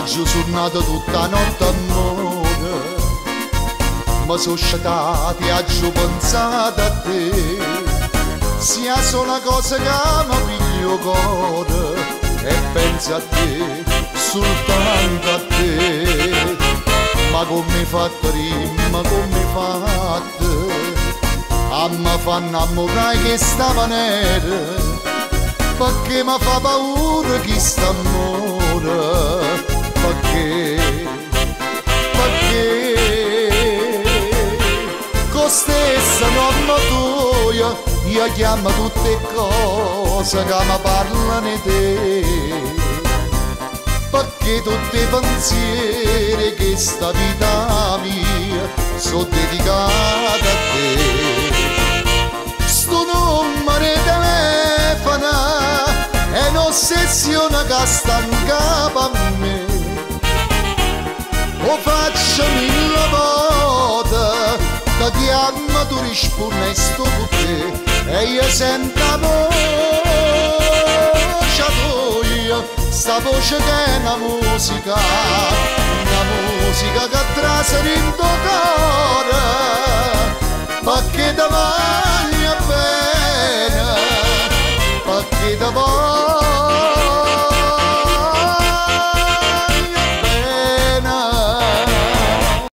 Oggi sono nato tutta notte amore, ma sono sciatato e oggi ho pensato a te. Sia sola cosa che mi piglio cuore e penso a te, soltanto a te. Ma come hai fatto rima, come hai fatto a me fa innamorare che stava nera, perché mi fa paura chi sta amore, perché con stessa nonna tua io chiamo tutte cose che mi parlano di te, perché tutti i pensieri che sta vita mia sono dedicati a te. Sto numero di telefono è un'ossessione che sta in capo a me, lo faccio mille volte che chiamo, tu rispondi e sto con te, e io sento la voce tua, sta voce che è una musica che traseri in tuo cuore, perché davanti